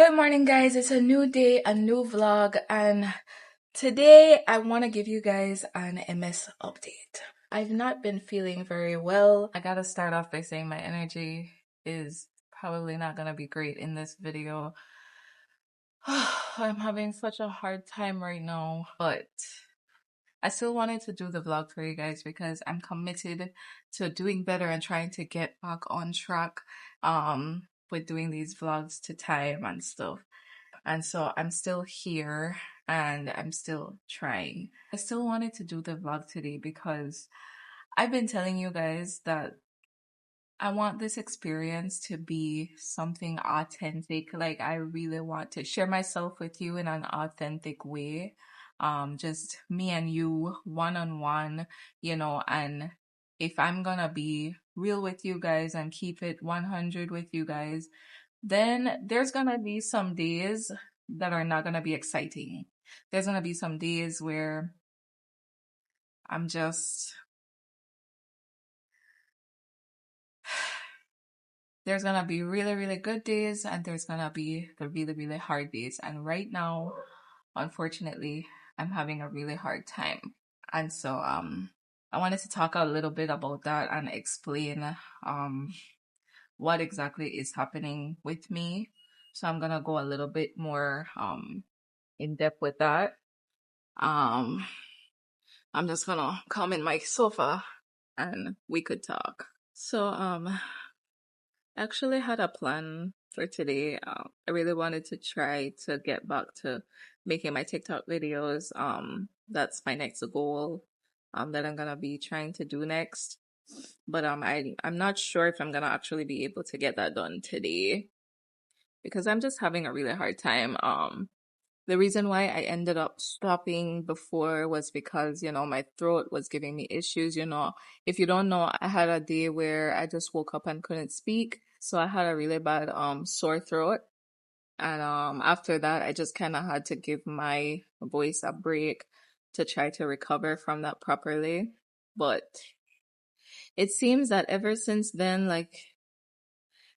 Good morning, guys. It's a new day, a new vlog, and today I want to give you guys an MS update. I've not been feeling very well. I gotta start off by saying my energy is probably not gonna be great in this video. I'm having such a hard time right now, but I still wanted to do the vlog for you guys because I'm committed to doing better and trying to get back on track with doing these vlogs to time and stuff. And so I'm still here and I'm still trying. I still wanted to do the vlog today because I've been telling you guys that I want this experience to be something authentic. Like, I really want to share myself with you in an authentic way. Just me and you one on one, and if I'm gonna be real with you guys and keep it 100 with you guys, then there's gonna be some days that are not gonna be exciting. There's gonna be some days where I'm just, there's gonna be really, really good days and there's gonna be the really, really hard days. And right now, unfortunately, I'm having a really hard time. And so, I wanted to talk a little bit about that and explain, what exactly is happening with me. So I'm gonna go a little bit more, in depth with that. Um, I'm just gonna come in my sofa and we could talk. So, actually had a plan for today. I really wanted to try to get back to making my TikTok videos. That's my next goal, that I'm gonna be trying to do next. But I'm not sure if I'm gonna actually be able to get that done today because I'm just having a really hard time. The reason why I ended up stopping before was because, my throat was giving me issues. If you don't know, I had a day where I just woke up and couldn't speak. So I had a really bad sore throat. And after that, I just kind of had to give my voice a break to try to recover from that properly. But it seems that ever since then, like,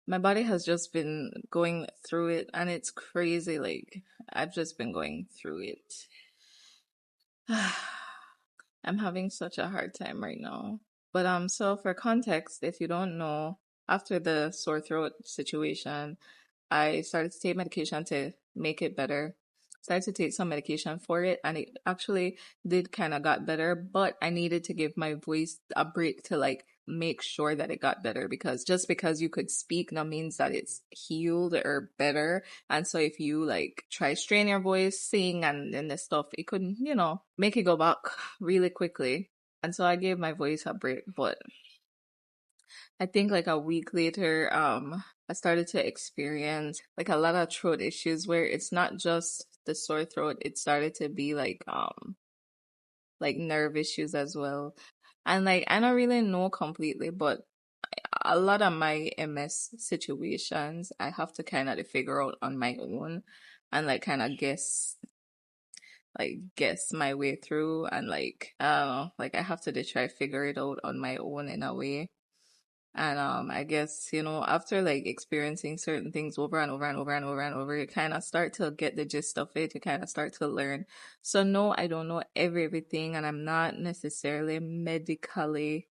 my body has just been going through it and it's crazy. Like, I've just been going through it. I'm having such a hard time right now. But so for context, if you don't know, after the sore throat situation, I started to take medication to make it better. Started to take some medication for it, and it actually did kind of got better, but I needed to give my voice a break to like make sure that it got better, because just because you could speak now means that it's healed or better. And so if you like try strain your voice, sing and this stuff, it could, make it go back really quickly. And so I gave my voice a break, but I think like a week later, I started to experience like a lot of throat issues where it's not just the sore throat, it started to be like nerve issues as well. And like I don't really know completely, but a lot of my MS situations I have to kind of figure out on my own and like kind of guess my way through, and like I don't know, like I have to just try figure it out on my own in a way. And I guess, after like experiencing certain things over and over and over and over and over, you kind of start to get the gist of it. You kind of start to learn. So no, I don't know everything, and I'm not necessarily medically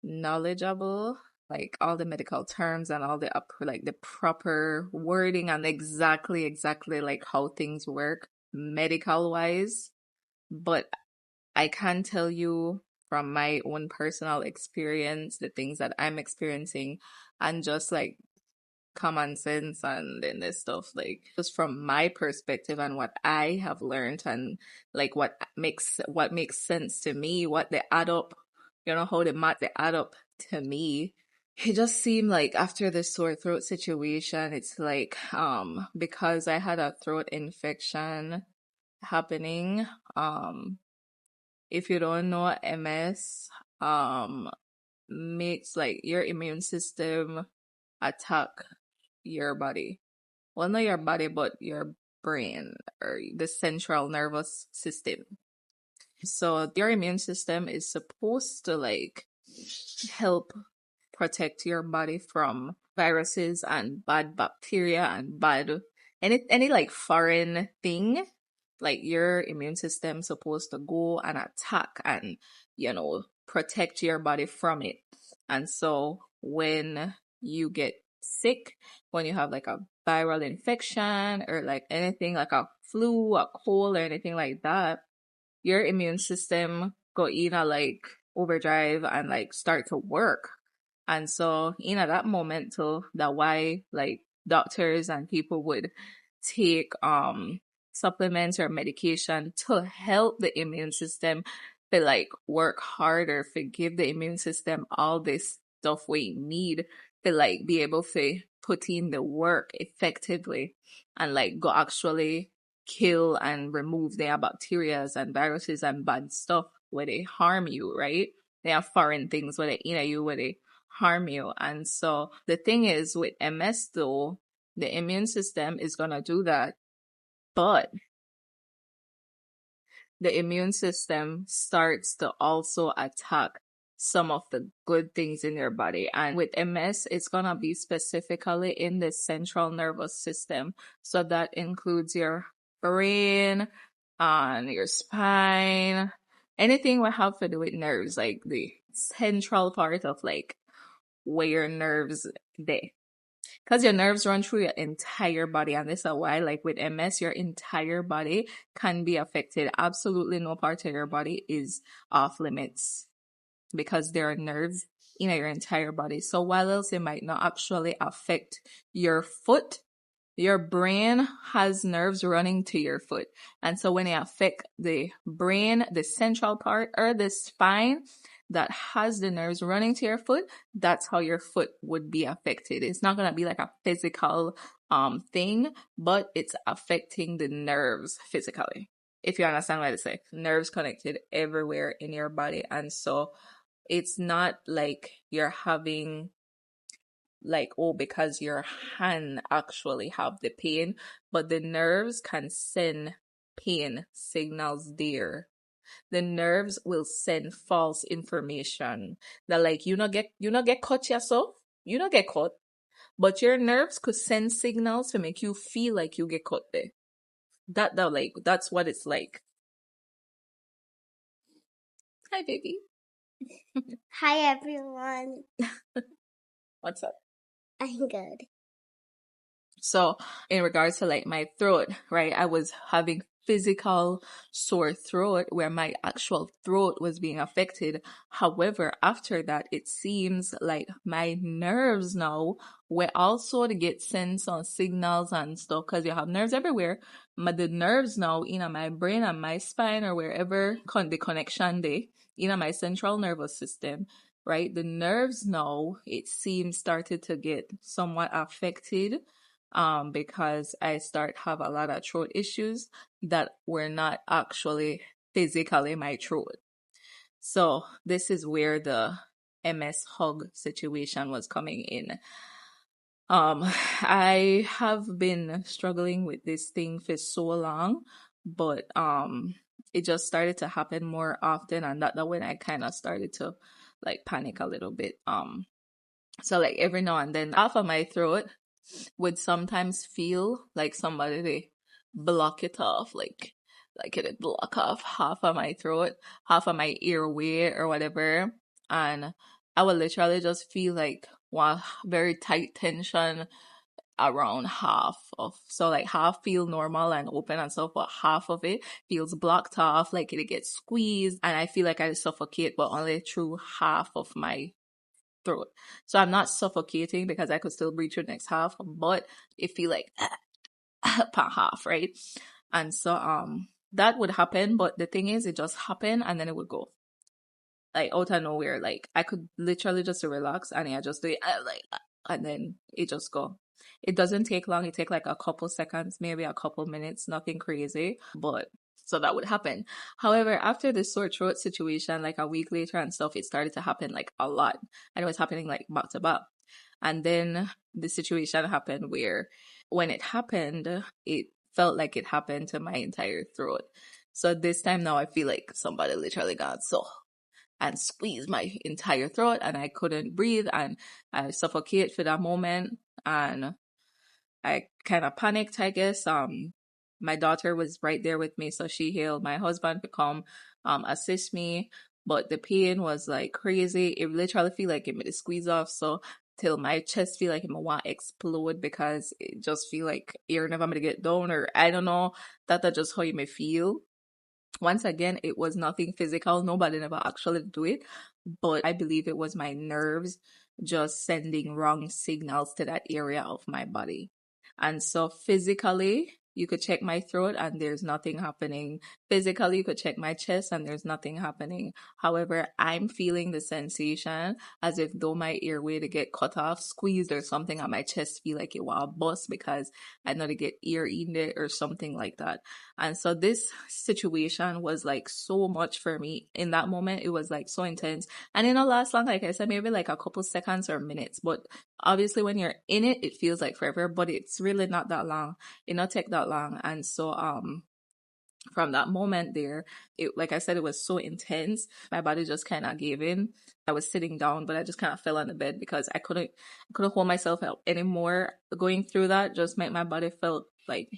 knowledgeable, like all the medical terms and all the like the proper wording and exactly like how things work medical wise. But I can tell you from my own personal experience, the things that I'm experiencing, and just like common sense and then this stuff, like just from my perspective and what I have learned, and like what makes sense to me, what they add up, how they add up to me. It just seemed like after the sore throat situation, it's like because I had a throat infection happening. If you don't know, MS makes like your immune system attack your body. Well, not your body, but your brain or the central nervous system. So your immune system is supposed to like help protect your body from viruses and bad bacteria and bad any like foreign thing, like your immune system supposed to go and attack and, protect your body from it. And so when you get sick, when you have like a viral infection or like anything like a flu, a cold or anything like that, your immune system go in a like overdrive and like start to work. And so in at that moment too, that why like doctors and people would take supplements or medication to help the immune system to like work harder, to give the immune system all this stuff we need to like be able to put in the work effectively and like go actually kill and remove their bacteria and viruses and bad stuff where they harm you, right? They are foreign things where they in you where they harm you. And so the thing is with MS though, the immune system is gonna do that, but the immune system starts to also attack some of the good things in your body. And with MS, it's gonna be specifically in the central nervous system. So that includes your brain and your spine, anything will have to do with nerves, like the central part of like where your nerves they. Because your nerves run through your entire body, and this is why, like with MS, your entire body can be affected. Absolutely no part of your body is off limits because there are nerves in your entire body. So while else it might not actually affect your foot, your brain has nerves running to your foot. And so when it affects the brain, the central part or the spine that has the nerves running to your foot, that's how your foot would be affected. It's not going to be like a physical thing, but it's affecting the nerves physically. If you understand what I say, nerves connected everywhere in your body. And so it's not like you're having like, oh, because your hand actually have the pain, but the nerves can send pain signals there. The nerves will send false information that like you not get caught yourself, you not get caught, but your nerves could send signals to make you feel like you get caught there. That like that's what it's like. Hi baby. Hi everyone. What's up? I'm good. So in regards to like my throat, right, I was having physical sore throat where my actual throat was being affected. However, after that, it seems like my nerves now were also to get sense on signals and stuff because you have nerves everywhere. But the nerves now in my brain and my spine or wherever the connection they in my central nervous system, right? The nerves now, it seems started to get somewhat affected because I start have a lot of throat issues that were not actually physically my throat. So this is where the MS hug situation was coming in. I have been struggling with this thing for so long, but it just started to happen more often, and that when I kind of started to like panic a little bit. So like every now and then, half of my throat would sometimes feel like somebody they block it off, like it would block off half of my throat, half of my airway or whatever, and I would literally just feel like one very tight tension around half of, so like half feel normal and open and stuff, but half of it feels blocked off, like it gets squeezed, and I feel like I suffocate, but only through half of my throat. So I'm not suffocating because I could still breathe through the next half, but it feel like per half, right? And so that would happen, but the thing is it just happened and then it would go. Like out of nowhere. Like I could literally just relax and I just do it like and then it just go. It doesn't take long, it take like a couple seconds, maybe a couple minutes, nothing crazy. But so that would happen. However, after the sore throat situation, like a week later and stuff, it started to happen like a lot. And it was happening like back to back. And then the situation happened where when it happened, it felt like it happened to my entire throat. So this time now I feel like somebody literally got so and squeezed my entire throat and I couldn't breathe and I suffocate for that moment. And I kind of panicked, I guess. My daughter was right there with me, so she hailed my husband to come assist me. But the pain was like crazy. It literally feel like it made a squeeze off. So till my chest feel like it want to explode because it just feel like you're never gonna get down, or I don't know. That's just how you may feel. Once again, it was nothing physical. Nobody never actually do it, but I believe it was my nerves just sending wrong signals to that area of my body. And so physically, you could check my throat and there's nothing happening. Physically, you could check my chest and there's nothing happening. However, I'm feeling the sensation as if though my airway to get cut off, squeezed or something, and my chest feel like it will bust because I know to get air in it or something like that. And so this situation was like so much for me in that moment. It was like so intense. And it didn't last long, like I said, maybe like a couple seconds or minutes. But obviously when you're in it, it feels like forever, but it's really not that long. It not take that long. And so from that moment there, it, like I said, it was so intense. My body just kind of gave in. I was sitting down, but I just kind of fell on the bed because I couldn't hold myself up anymore. Going through that just made my body felt like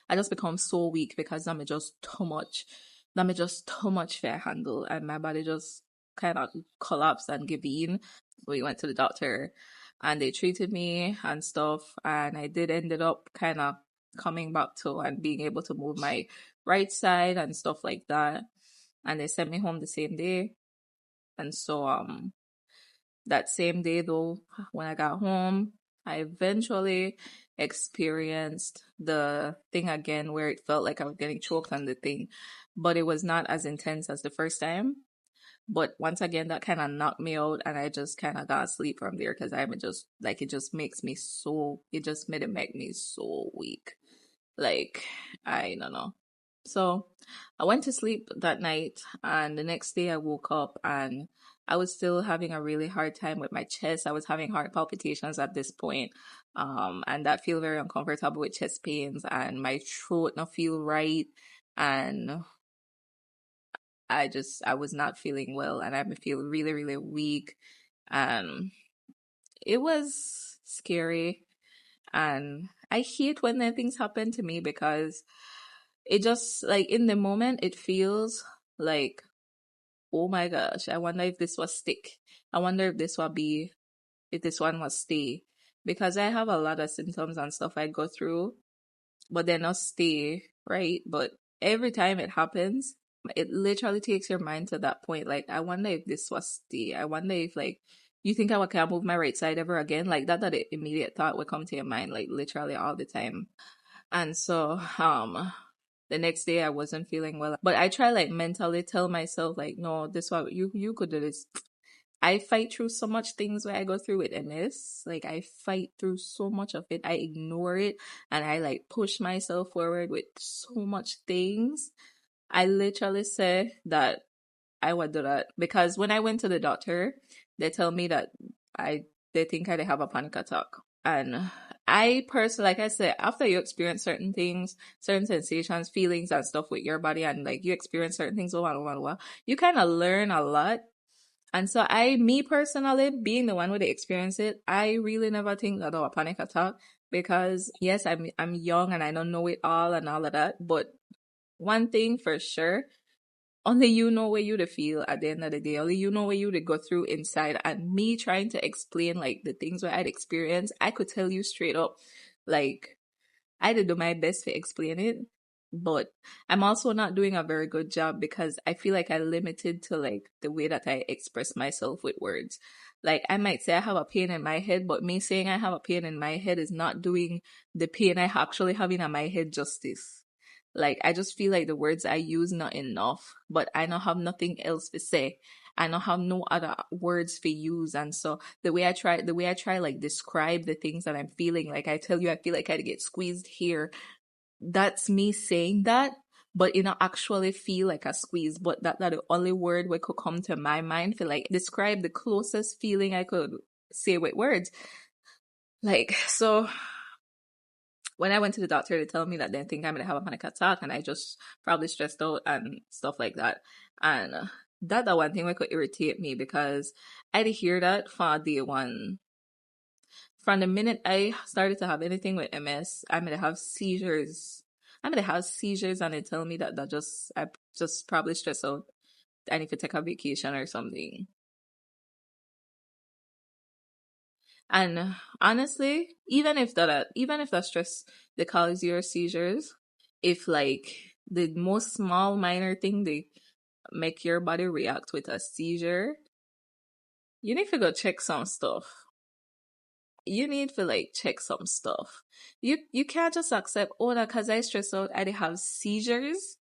I just become so weak because I'm just too much. I'm just too much for handle, and my body just kind of collapsed and gave in. We went to the doctor, and they treated me and stuff, and I did ended up kind of coming back to and being able to move my right side and stuff like that. And they sent me home the same day. And so that same day though, when I got home, I eventually experienced the thing again where it felt like I was getting choked on the thing, but it was not as intense as the first time. But once again, that kind of knocked me out, and I just kind of got asleep from there because I'm just like, it just makes me so, it just made it make me so weak. Like, I don't know. So I went to sleep that night, and the next day I woke up and I was still having a really hard time with my chest. I was having heart palpitations at this point. And that feel very uncomfortable with chest pains, and my throat not feel right. And I was not feeling well, and I feel really, really weak. And it was scary. And I hate when then things happen to me because it just like in the moment it feels like, oh my gosh, I wonder if this was stick. I wonder if this will be, if this one will stay. Because I have a lot of symptoms and stuff I go through, but they're not stay, right? But every time it happens, it literally takes your mind to that point. Like, I wonder if this was stay. I wonder if like you think I can't move my right side ever again. Like that the immediate thought would come to your mind, like literally all the time. And so the next day I wasn't feeling well. But I try like mentally tell myself like, no, this what you could do this. I fight through so much things where I go through with MS. Like I fight through so much of it. I ignore it and I like push myself forward with so much things. I literally say that I would do that because when I went to the doctor, they tell me that I they think I have a panic attack. And I personally, like I said, after you experience certain things, certain sensations, feelings and stuff with your body, and like you experience certain things over, you kind of learn a lot. And so me personally, being the one who experience it, I really never think that a panic attack because yes, I'm young and I don't know it all and all of that. But one thing for sure, only you know where you to feel at the end of the day. Only you know where you to go through inside. And me trying to explain like the things where I'd experienced, I could tell you straight up, like I did do my best to explain it, but I'm also not doing a very good job because I feel like I limited to like the way that I express myself with words. Like I might say I have a pain in my head, but me saying I have a pain in my head is not doing the pain I actually have in my head justice. Like I just feel like the words I use not enough, but I don't have nothing else to say. I don't have no other words to use, and so the way I try like describe the things that I'm feeling. Like I tell you, I feel like I get squeezed here. That's me saying that, but it not actually feel like a squeeze. But that the only word that could come to my mind for like describe the closest feeling I could say with words. Like so, when I went to the doctor, they tell me that they think I'm gonna have a panic attack, and I just probably stressed out and stuff like that. And that the one thing that could irritate me because I'd hear that for day one. From the minute I started to have anything with MS, I'm gonna have seizures. I'm gonna have seizures, and they tell me that I just probably stress out. I need to take a vacation or something. And honestly, even if that stress they cause your seizures, if like the most small minor thing they make your body react with a seizure, you need to go check some stuff. You need to like check some stuff. You can't just accept, oh, that because I stress out, I have seizures.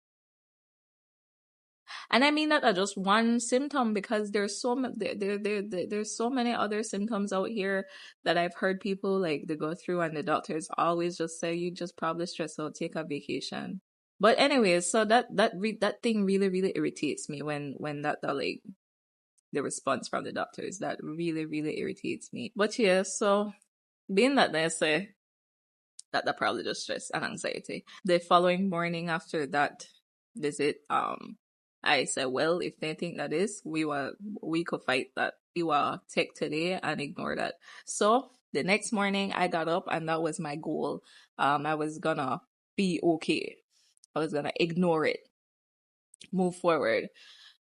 And I mean that are just one symptom, because there's so many other symptoms out here that I've heard people like they go through, and the doctors always just say you just probably stress out, take a vacation. But anyways, so that thing really irritates me when that like the response from the doctors, that really irritates me. But yeah, so being that they say that probably just stress and anxiety. The following morning after that visit, I said, well, if they think that is, we could fight that. We will take today and ignore that. So the next morning I got up, and that was my goal. I was gonna be okay. I was gonna ignore it, move forward.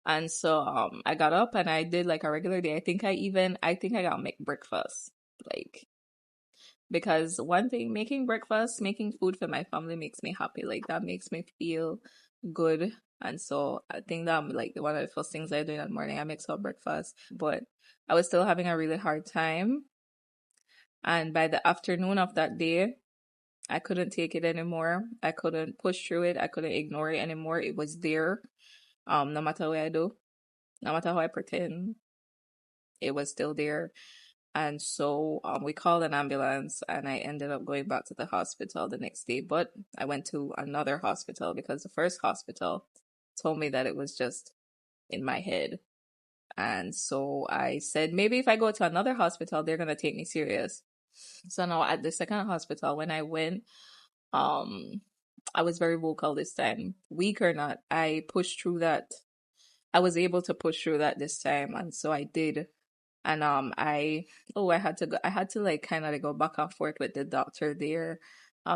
And so I got up and I did like a regular day. I think I got make breakfast. Like, because one thing, making breakfast, making food for my family makes me happy. Like, that makes me feel good. And so I think that I'm like one of the first things I do in the morning. I make some breakfast, but I was still having a really hard time. And by the afternoon of that day, I couldn't take it anymore. I couldn't push through it. I couldn't ignore it anymore. It was there. No matter what I do, no matter how I pretend, it was still there. And so we called an ambulance, and I ended up going back to the hospital the next day. But I went to another hospital because the first hospital told me that it was just in my head. And so I said, maybe if I go to another hospital, they're going to take me serious. So now at the second hospital, when I went, I was very vocal this time. Weak or not, I pushed through that. I was able to push through that this time. And so I did. And I had to like kind of like go back and forth with the doctor there,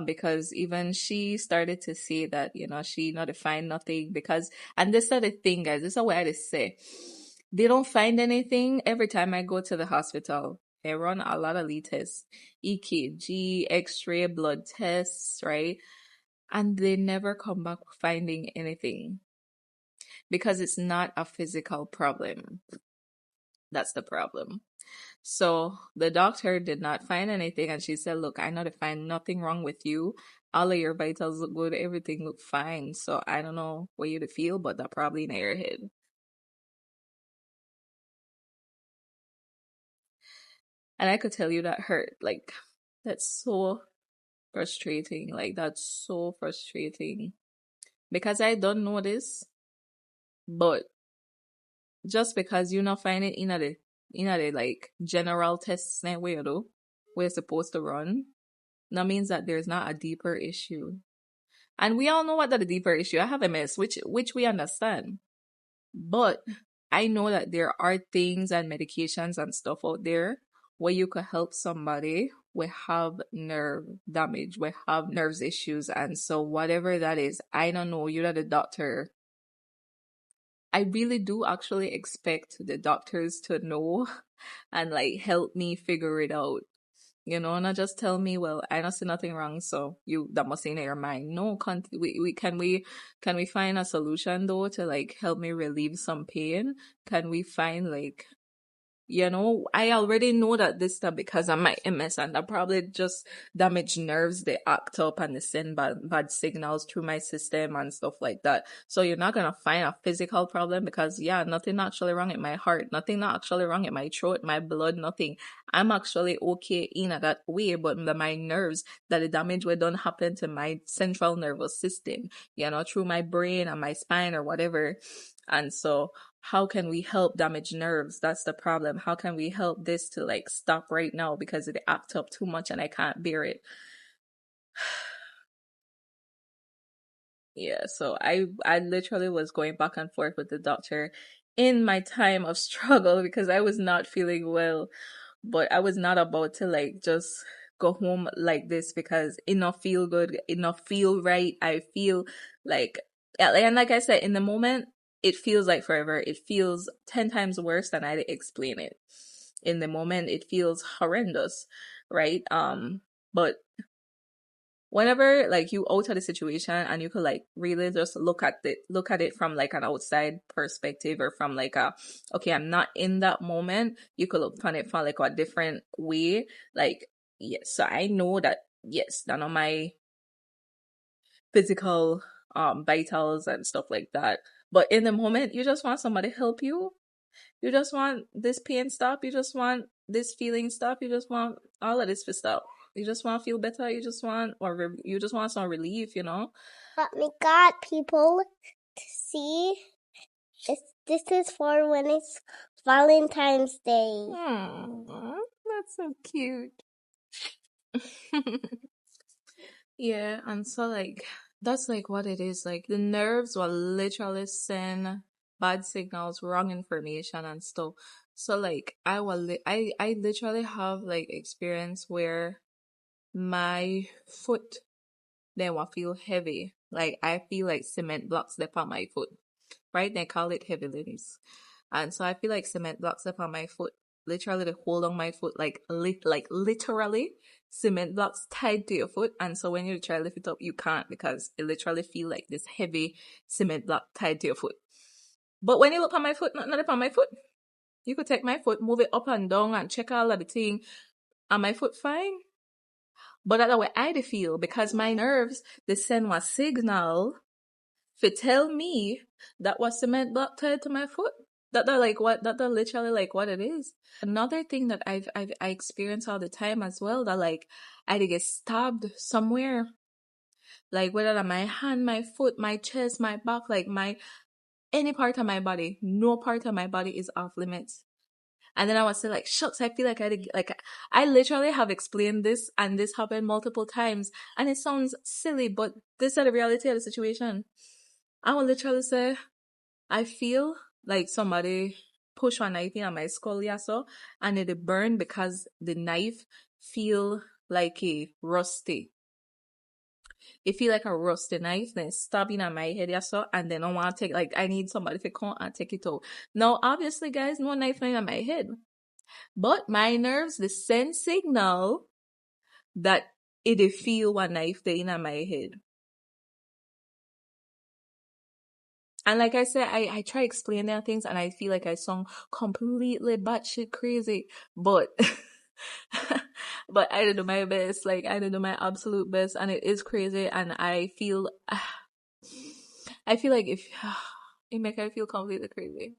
because even she started to say that, she not find nothing, because, and this is the thing, guys, this is what I say, they don't find anything. Every time I go to the hospital, they run a lot of tests, EKG, X-ray, blood tests, right? And they never come back finding anything, because it's not a physical problem. That's the problem. So the doctor did not find anything, and she said, look, I know to find nothing wrong with you. All of your vitals look good, everything look fine. So I don't know what you to feel, but that probably in your head. And I could tell you that hurt. Like, that's so frustrating. Like, that's so frustrating. Because I don't know this, but just because you not find it in the like general tests that way, though, we're supposed to run, that means that there's not a deeper issue. And we all know what that a deeper issue. I have MS, which we understand. But I know that there are things and medications and stuff out there where you could help somebody we have nerve damage, we have nerves issues. And so whatever that is, I don't know, you're not a doctor. I really do actually expect the doctors to know and like help me figure it out. Not just tell me, well, I don't see nothing wrong, so that must be in your mind. No, can we find a solution though to like help me relieve some pain? Can we find like, I already know that this stuff because of my MS, and that probably just damage nerves. They act up and they send bad signals through my system and stuff like that. So you're not gonna find a physical problem, because nothing actually wrong in my heart, nothing actually wrong in my throat, my blood, nothing. I'm actually okay in that way, but my nerves, that the damage will don't happen to my central nervous system, through my brain and my spine or whatever. And so how can we help damaged nerves? That's the problem. How can we help this to like stop right now, because it act up too much and I can't bear it? Yeah, so I literally was going back and forth with the doctor in my time of struggle, because I was not feeling well. but I was not about to like just go home like this because it not feel good, it not feel right. I feel like, and like I said, in the moment, it feels like forever. It feels 10 times worse than I explain it. In the moment, it feels horrendous, right? But whenever like you out of the situation and you could like really just look at it from like an outside perspective, or from like a, okay, I'm not in that moment, you could look on it from like a different way. Like, yes, so I know that yes, none of my physical vitals and stuff like that, but in the moment you just want somebody to help you. You just want this pain stop. You just want this feeling stop. You just want all of this to stop. You just want to feel better. You just want, you just want some relief, you know? But we got people to see. This is for when it's Valentine's Day. That's so cute. Yeah, and so like that's like what it is. Like the nerves will literally send bad signals, wrong information and stuff. So like I literally have like experience where my foot then will feel heavy. Like I feel like cement blocks up on my foot. Right? They call it heavy limbs. And so I feel like cement blocks up on my foot. Literally they hold on my foot like literally cement blocks tied to your foot. And so when you try to lift it up, you can't, because it literally feel like this heavy cement block tied to your foot. But when you look on my foot, not up on my foot. You could take my foot, move it up and down and check all of the thing, and my foot fine. But that's the way I feel, because my nerves, they send a signal to tell me that was cement block tied to my foot. That like what, that literally like what it is. Another thing that I experience all the time as well, that like I get stabbed somewhere, like whether that my hand, my foot, my chest, my back, like my any part of my body, no part of my body is off limits. And then I was like, shucks, I feel like I literally have explained this, and this happened multiple times, and it sounds silly, but this is the reality of the situation. I will literally say, I feel like somebody push a knife in my skull, yeah, so, and it burn because the knife feel like a rusty. It feel like a rusty knife, then stabbing at my head, yeah, so, and then I want to take, like, I need somebody to come and take it out. Now, obviously, guys, no knife in my head. But my nerves, they send signal that it feel one knife there in my head. And like I said, I try explaining things and I feel like I sound completely batshit crazy. But but I do my best. Like I do my absolute best, and it is crazy, and I feel like if it make I feel completely crazy.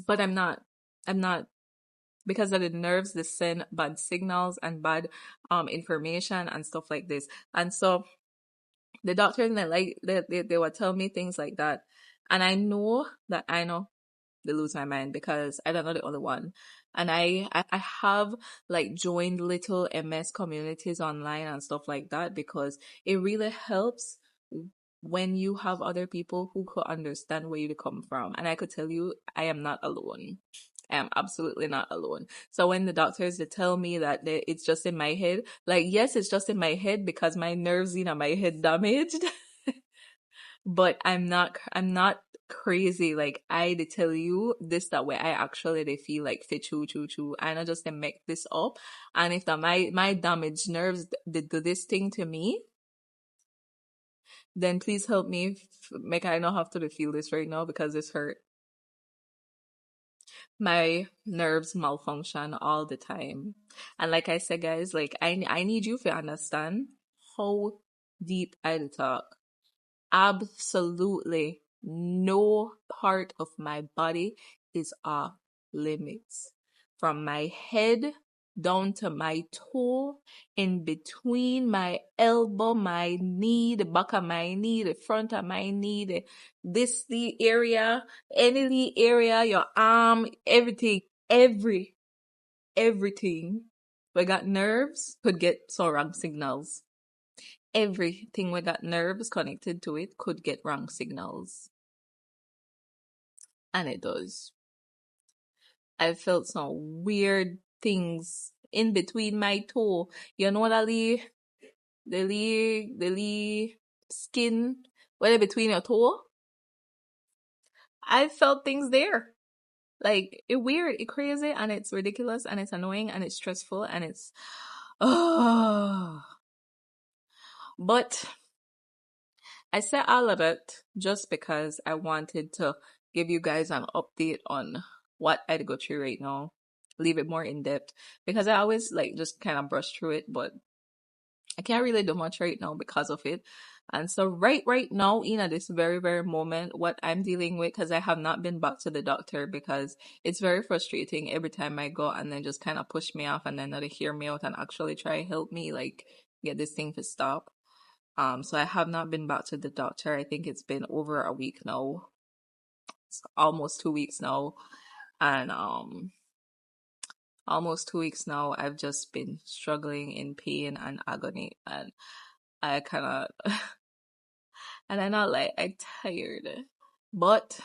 But I'm not. I'm not. Because of the nerves, they send bad signals and bad information and stuff like this. And so the doctors, they would tell me things like that, and I know they lose my mind, because I don't know the only one. And I have like joined little MS communities online and stuff like that, because it really helps when you have other people who could understand where you come from. And I could tell you, I am not alone. I am absolutely not alone. So when the doctors, they tell me that it's just in my head, like, yes, it's just in my head because my nerves in my head damaged. But I'm not crazy. Like I they tell you this that way I actually they feel like fit choo. I not just they make this up. And if that my damaged nerves they do this thing to me, then please help me make I not have to feel this right now, because this hurt. My nerves malfunction all the time. And like I said, guys, like I need you to understand how deep I talk. Absolutely no part of my body is off limits. From my head down to my toe, in between my elbow, my knee, the back of my knee, the front of my knee, the area, any area, your arm, everything, everything. We got nerves could get so wrong signals. Everything we got nerves connected to it could get wrong signals. And it does. I felt some weird things in between my toe. You know the skin, whether between your toe. I felt things there. Like, it weird, it crazy, and it's ridiculous, and it's annoying, and it's stressful, and it's but I said all of it just because I wanted to give you guys an update on what I'd go through right now. Leave it more in depth because I always like just kind of brush through it, but I can't really do much right now because of it. And so right now, in at this very moment, what I'm dealing with, because I have not been back to the doctor because it's very frustrating every time I go and then just kind of push me off and then not hear me out and actually try help me like get this thing to stop. So I have not been back to the doctor. I think it's been over a week now. It's almost 2 weeks now. And almost 2 weeks now, I've just been struggling in pain and agony, and I kind of and I'm not like I'm tired. But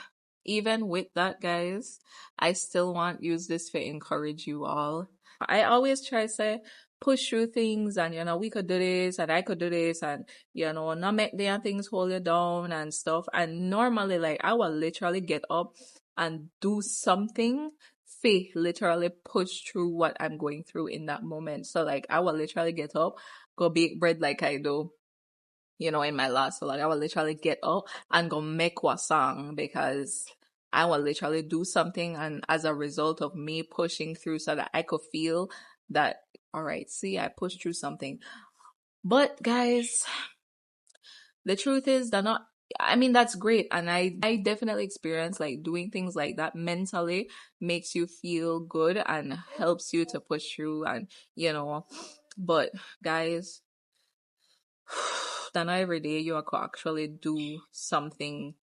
even with that, guys, I still want use this to encourage you all. I always try to say push through things, and we could do this and I could do this, and not make the things hold you down and stuff. And normally, like, I will literally get up and do something literally push through what I'm going through in that moment. So like I will literally get up, go bake bread like I do in my last vlog. I will literally get up and go make croissant because I will literally do something, and as a result of me pushing through so that I could feel that, all right, see, I pushed through something. But guys, the truth is that's great, and I definitely experience like doing things like that mentally makes you feel good and helps you to push through, and but guys, then every day you could actually do something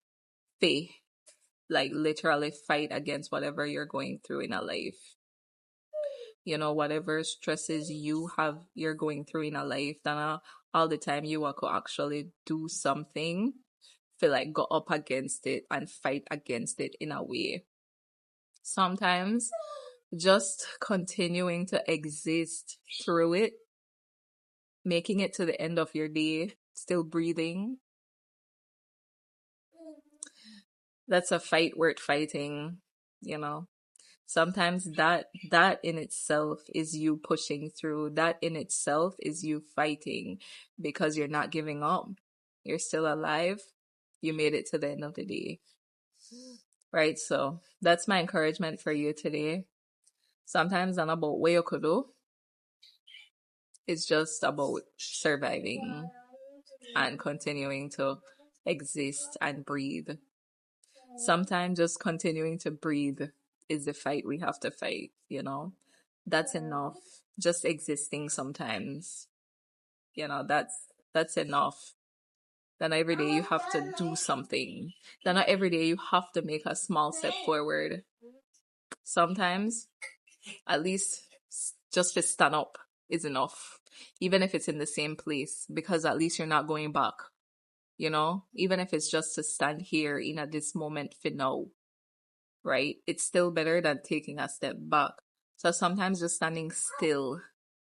like literally fight against whatever you're going through in a life. Whatever stresses you're going through in a life, then all the time you could actually do something to like go up against it and fight against it in a way. Sometimes just continuing to exist through it, making it to the end of your day, still breathing, that's a fight worth fighting. Sometimes that in itself is you pushing through. That in itself is you fighting because you're not giving up. You're still alive. You made it to the end of the day. Right? So that's my encouragement for you today. Sometimes it's not about what you could do. It's just about surviving and continuing to exist and breathe. Sometimes just continuing to breathe is the fight we have to fight, That's enough. Just existing sometimes, that's enough. Then every day you have to do something. Then not every day you have to make a small step forward. Sometimes, at least just to stand up is enough. Even if it's in the same place, because at least you're not going back. Even if it's just to stand here in at this moment for now, right? It's still better than taking a step back. So sometimes just standing still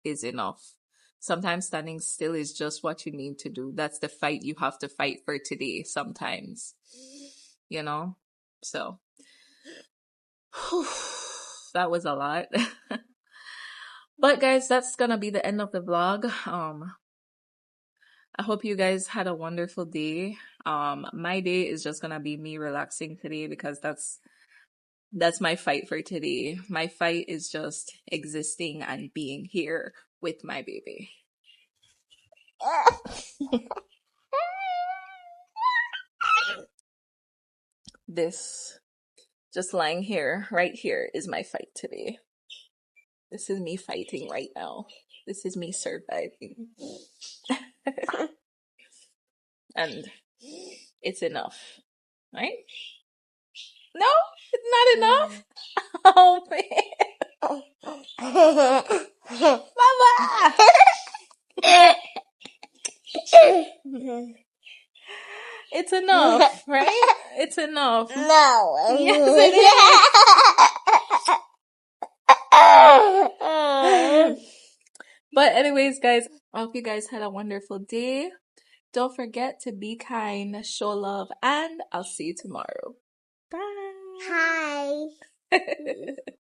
is enough. Sometimes standing still is just what you need to do. That's the fight you have to fight for today sometimes, So that was a lot. But guys, that's gonna be the end of the vlog. I hope you guys had a wonderful day. My day is just gonna be me relaxing today because that's my fight for today. My fight is just existing and being here with my baby. This, just lying here, right here, is my fight today. This is me fighting right now. This is me surviving. And it's enough, right? No, it's not enough. Oh man. Mama. It's enough, right? It's enough. No. Yes, it is. But anyways, guys, I hope you guys had a wonderful day. Don't forget to be kind, show love, and I'll see you tomorrow. Bye. Hi.